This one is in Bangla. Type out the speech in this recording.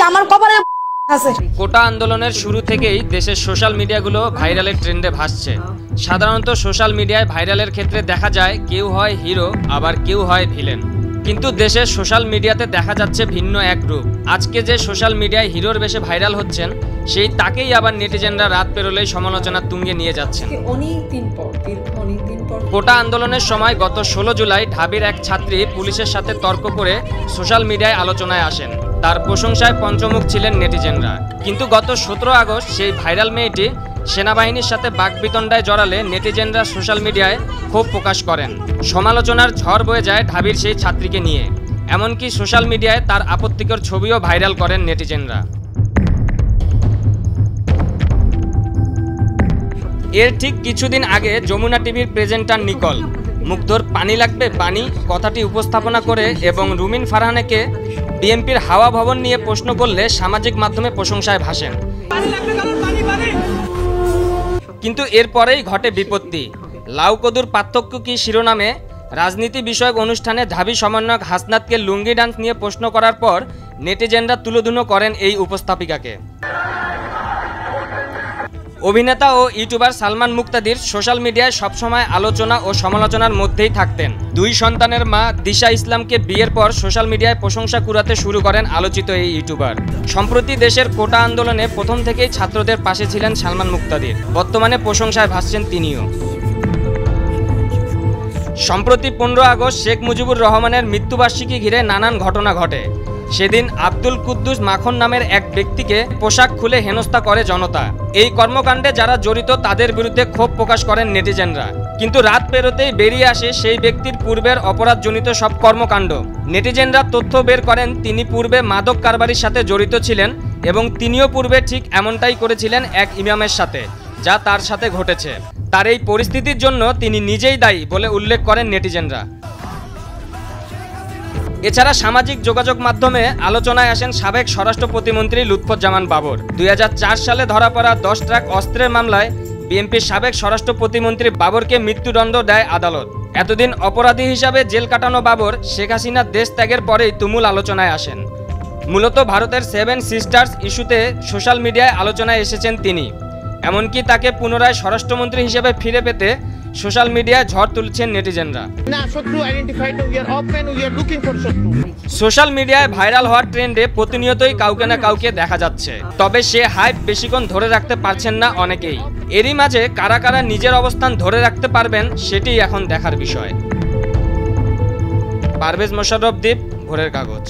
আমার কপালে আছে। কোটা আন্দোলনের শুরু থেকেই দেশের সোশ্যাল মিডিয়াগুলো ভাইরালের ট্রেন্ডে ভাসছে। সাধারণত সোশ্যাল মিডিয়ায় ভাইরালের ক্ষেত্রে দেখা যায় কেউ হয় হিরো, আবার কেউ হয় ভিলেন। কিন্তু দেশের সোশ্যাল মিডিয়াতে দেখা যাচ্ছে ভিন্ন এক রূপ। আজকে যে সোশ্যাল মিডিয়ায় হিরোর বেশে ভাইরাল হচ্ছেন, সেই তাকেই আবার নেটিজেনরা রাত পেরোলেই সমালোচনার তুঙ্গে নিয়ে যাচ্ছেন। কোটা আন্দোলনের সময় গত 16 জুলাই ঢাবির এক ছাত্রী পুলিশের সাথে তর্ক করে সোশ্যাল মিডিয়ায় আলোচনায় আসেন। তার প্রশংসায় পঞ্চমুখ ছিলেন নেটিজেনরা। কিন্তু গত 17 আগস্ট সেই ভাইরাল মেয়েটি সেনাবাহিনীর সাথে বাকবিতণ্ডায় জড়ালে নেটিজেনরা সোশ্যাল মিডিয়ায় ক্ষোভ প্রকাশ করেন। সমালোচনার ঝড় বয়ে যায় ঢাবির সেই ছাত্রীকে নিয়ে। এমনকি সোশ্যাল মিডিয়ায় তার আপত্তিকর ছবিও ভাইরাল করেন নেটিজেনরা। এর ঠিক কিছুদিন আগে যমুনা টিভির প্রেজেন্টার নিকল মুগ্ধর পানি লাগবে পানি কথাটি উপস্থাপনা করে এবং রুমিন ফারহানাকে বিএনপির হাওয়া ভবন নিয়ে প্রশ্ন করলে সামাজিক মাধ্যমে প্রশংসায় ভাসেন। কিন্তু এরপরেই ঘটে বিপত্তি। লাউ কদুর পার্থক্য কি শিরোনামে রাজনীতি বিষয়ক অনুষ্ঠানে ঢাবি সমন্বয়ক হাসনাতকে লুঙ্গি ডান্স নিয়ে প্রশ্ন করার পর নেটিজেনরা তুলোধুনো করেন এই উপস্থাপিকাকে। অভিনেতা ও ইউটিউবার সালমান মুক্তাদির সোশ্যাল মিডিয়ায় সবসময় আলোচনা ও সমালোচনার মধ্যেই থাকতেন। 2 সন্তানের মা দিশা ইসলামকে বিয়ের পর সোশ্যাল মিডিয়ায় প্রশংসা কুড়াতে শুরু করেন আলোচিত এই ইউটিউবার। সম্প্রতি দেশের কোটা আন্দোলনে প্রথম থেকেই ছাত্রদের পাশে ছিলেন সালমান মুক্তাদির। বর্তমানে প্রশংসায় ভাসছেন তিনিও। সম্প্রতি 15 আগস্ট শেখ মুজিবুর রহমানের মৃত্যুবার্ষিকী ঘিরে নানান ঘটনা ঘটে। সেদিন আব্দুল কুদ্দুস মাখন নামের এক ব্যক্তিকে পোশাক খুলে হেনস্থা করে জনতা। এই কর্মকাণ্ডে যারা জড়িত তাদের বিরুদ্ধে ক্ষোভ প্রকাশ করেন নেটিজেনরা। কিন্তু রাত পেরোতেই বেরিয়ে আসে সেই ব্যক্তির পূর্বের অপরাধজনিত সব কর্মকাণ্ড। নেটিজেনরা তথ্য বের করেন তিনি পূর্বে মাদক কারবারির সাথে জড়িত ছিলেন এবং তিনিও পূর্বে ঠিক এমনটাই করেছিলেন এক ইমামের সাথে, যা তার সাথে ঘটেছে। তার এই পরিস্থিতির জন্য তিনি নিজেই দায়ী বলে উল্লেখ করেন নেটিজেনরা। এছাড়া সামাজিক যোগাযোগ মাধ্যমে আলোচনায় আসেন সাবেক স্বরাষ্ট্র প্রতিমন্ত্রী লুৎফুজ্জামান বাবর। 2004 সালে ধরা পড়া 10 ট্রাক অস্ত্রের মামলায় বিএনপির সাবেক স্বরাষ্ট্র প্রতিমন্ত্রী বাবরকে মৃত্যুদণ্ড দেয় আদালত। এতদিন অপরাধী হিসাবে জেল কাটানো বাবর শেখ হাসিনার দেশ ত্যাগের পরেই তুমুল আলোচনায় আসেন। মূলত ভারতের 7 সিস্টার্স ইস্যুতে সোশ্যাল মিডিয়ায় আলোচনায় এসেছেন তিনি। এমনকি তাকে পুনরায় স্বরাষ্ট্রমন্ত্রী হিসেবে ফিরে পেতে সোশ্যাল মিডিয়ায় ঝড় তুলছেন নেটিজেনরা। সোশ্যাল মিডিয়ায় ভাইরাল হওয়ার ট্রেন্ডে প্রতিনিয়তই কাউকে না কাউকে দেখা যাচ্ছে। তবে সে হাইপ বেশিক্ষণ ধরে রাখতে পারছেন না অনেকেই। এরই মাঝে কারা কারা নিজের অবস্থান ধরে রাখতে পারবেন সেটি এখন দেখার বিষয়। পারভেজ মোশাররফ দ্বীপ, ভোরের কাগজ।